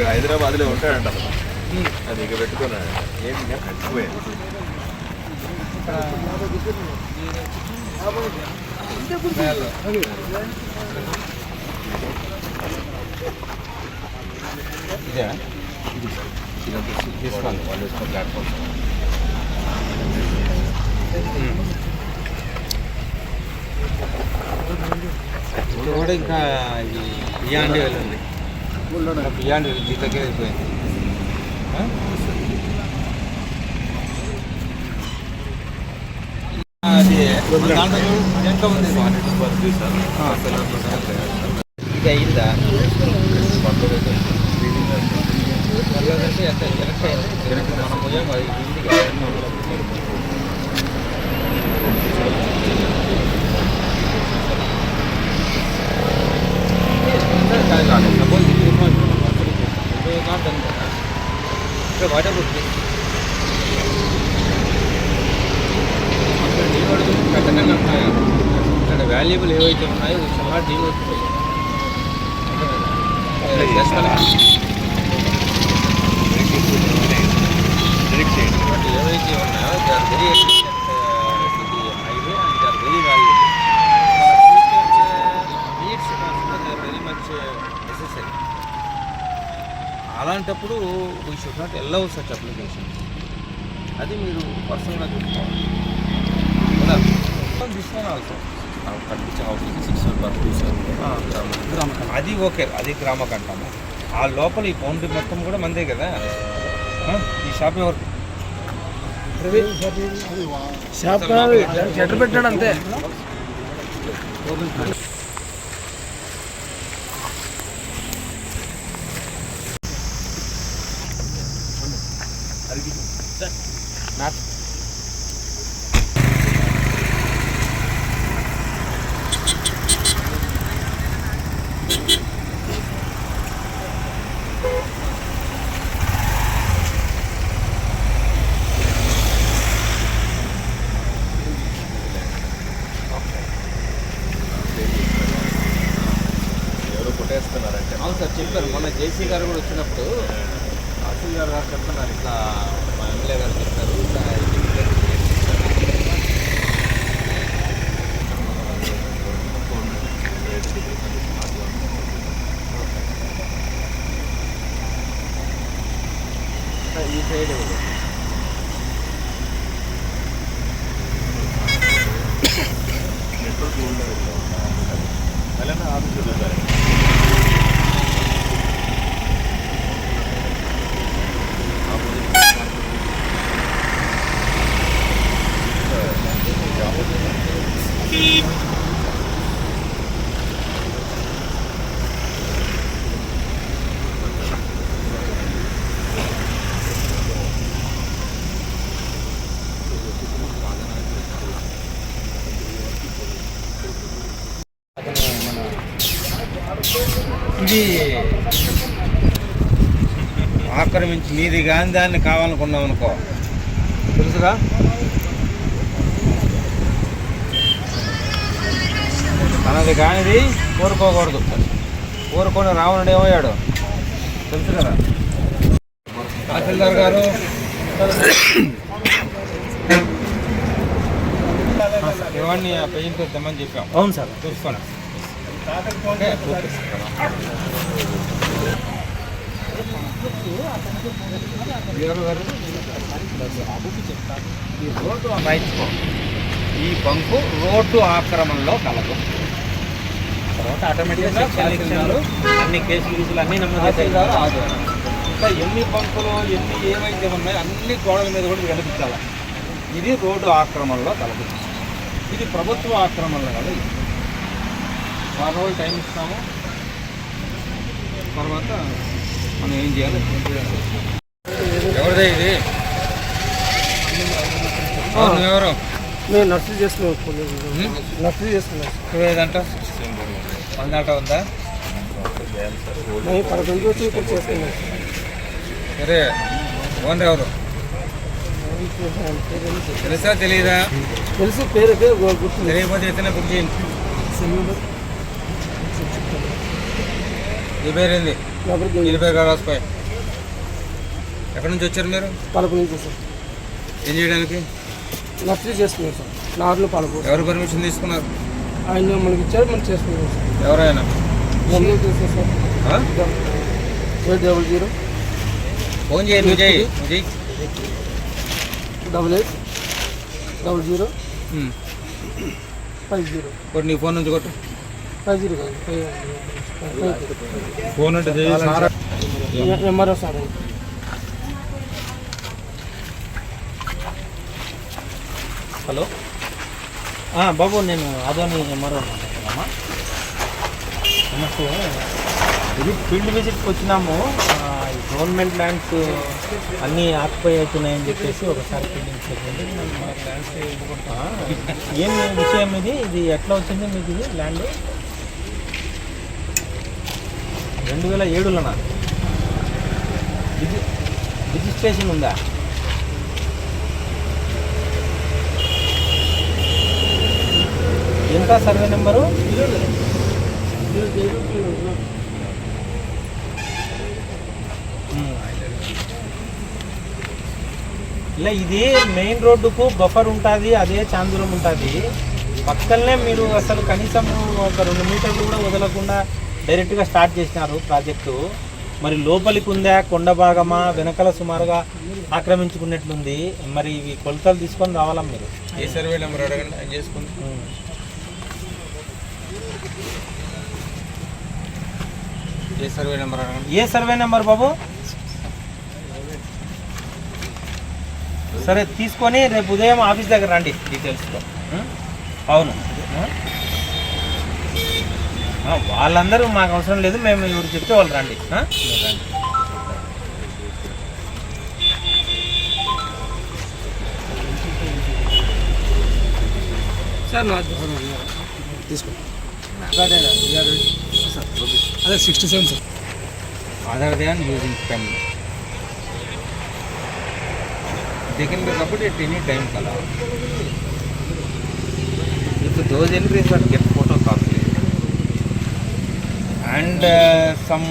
హైదరాబాద్లో ఉంటాడంట అది ఇక పెట్టుకున్నాడు. ఏమి నచ్చిపోయాడు. ఇదే తీసుకోండి వాళ్ళు వేసుకొని ప్లాట్ఫామ్ కూడా ఇంకా బియాండ్ వెళ్ళండి. బియాండ్ వెళ్ళి దగ్గర అయిపోయింది. అది దాంట్లో ఎంత ఉంది ఇది అయిందా వెళ్ళదంటే ఎంత ఎలక్ట్ అయింది మనం పోయాం. అది ఖచ్చితంగా ఉన్నాయా ఇక్కడ వాల్యుబుల్ ఏవైతే ఉన్నాయో చాలా డీవర్స్ ఏవైతే ఉన్నాయో they are very highway and they are very valuable. Needs they are very much necessary. అలాంటప్పుడు we should not allow such application. అది మీరు పర్సనల్గా చూసుకోవాలి కదా. దిస్ వన్ ఆల్సో కట్టించిన ఆఫీస్ 6 per 2 అది ఓకే, అది గ్రామకంఠము. ఆ లోపల ఈ బౌండరీ మొత్తం కూడా మందే కదా. ఈ షాప్ ఎవరు షాప్ షట్టర్ పెట్టాడు అంతే. అవును సార్ చెప్పారు. మొన్న జేసీ గారు కూడా వచ్చినప్పుడు అసలు గారు చెప్తున్నారు ఇట్లా మా ఎమ్మెల్యే గారు చెప్తారు ఈ సైడ్ నెట్వర్క్ ఆఫీస్ ఇది ఆక్రమించి నీది కానీ దాన్ని కావాలనుకున్నాం అనుకో తెలుసుగా. తనది కానిది కోరుకోకూడదు. కోరుకొని రావణుడు ఏమయ్యాడు తెలుసు కదా. తహసీల్దార్ గారు ఇవన్నీ పెయింట్ తెమ్మని చెప్పాం. అవును సార్ చూసుకోండి. ఈ బంకు రోడ్డు ఆక్రమణలో కలదు. తర్వాత ఆటోమేటిక్గా అన్ని కేసులు అన్నీ నమోదు కాదు. ఇంకా ఎన్ని బంకులు ఎన్ని ఏవైతే ఉన్నాయో అన్ని గోడల మీద కూడా కనిపించాలి. ఇది రోడ్డు ఆక్రమణలో కలదు. ఇది ప్రభుత్వ ఆక్రమణలో కాదు. 4 రోజులు టైం ఇస్తాము. తర్వాత మనం ఏం చేయాలి. ఎవరిదే ఇది? ఎవరు? నేను నర్సరీ చేస్తున్నాను. ఏదంట 10 ఉందా? పదకొండు వచ్చి ఇక్కడ చేస్తున్నాను. సరే ఓనర్ ఎవరు తెలుసా తెలీదా? తెలుసు పేరుకే గుర్తు తెలియకపోతే ఎత్తనే బుక్ చేయండి. ఈ పేరేంది? ఈ పేరు కాదు రాసిపోయి. ఎక్కడి నుంచి వచ్చారు మీరు? పాలపూర్ నుంచి సార్. ఏం చేయడానికి? నర్సరీ చేసుకున్నాం సార్. నార్లు పాలపూర్. ఎవరు పర్మిషన్ తీసుకున్నారు? ఆయన మనకి ఇచ్చారు, మనం చేసుకున్నాం సార్. ఎవరైనా నెంబర్ తీసుకో సార్. 800 ఫోన్ చేయండి. విజయ్ విజయ్ 8800 50 కొట్టి నీ ఫోన్ నుంచి కొట్టు. 50 కాదు ఫోన్ అంటే ఎంఆర్ఓ సార్. హలో బాబు, నేను అదోని ఎంఆర్ఓ మాట్లాడుతున్నామా? మనకు ఇది ఫీల్డ్ విజిట్కి వచ్చినాము. ఈ గవర్నమెంట్ ల్యాండ్స్ అన్నీ ఆక్యుపై అవుతున్నాయని చెప్పేసి ఒకసారి ఫీల్డింగ్ చేయండి. ఏం విషయం ఇది ఎట్లా వచ్చింది మీకు ఇది ల్యాండ్? 2007లోనా? రిజిస్ట్రేషన్ ఉందా? ఎంత సర్వే నెంబరు? ఇలా ఇది మెయిన్ రోడ్డుకు బఫర్ ఉంటుంది, అదే చాందూరం ఉంటుంది. పక్కనే మీరు అసలు కనీసం ఒక 2 మీటర్లు కూడా వదలకుండా డైరెక్ట్గా స్టార్ట్ చేసినారు ప్రాజెక్టు. మరి లోపలికి ఉందా, కొండ భాగమా, వెనకాల సుమారుగా ఆక్రమించుకున్నట్లుంది. మరి ఇవి కొలతలు తీసుకొని రావాలా మీరు? ఏ సర్వే నెంబర్ అడగండి, ఆయన చేసుకుంది. ఏ సర్వే నెంబర్ అడగండి. ఏ సర్వే నెంబర్ బాబు? సరే తీసుకొని రేపు ఉదయం ఆఫీస్ దగ్గర రండి డీటెయిల్స్తో. అవును, వాళ్ళందరూ మాకు అవసరం లేదు, మేము ఎవరు చెప్తే వాళ్ళు రండి. మీరు రండి. సార్ తీసుకో. అదే 67 sir. Other than using pen, they can be copied at any time color. If those entries are get photocopied and some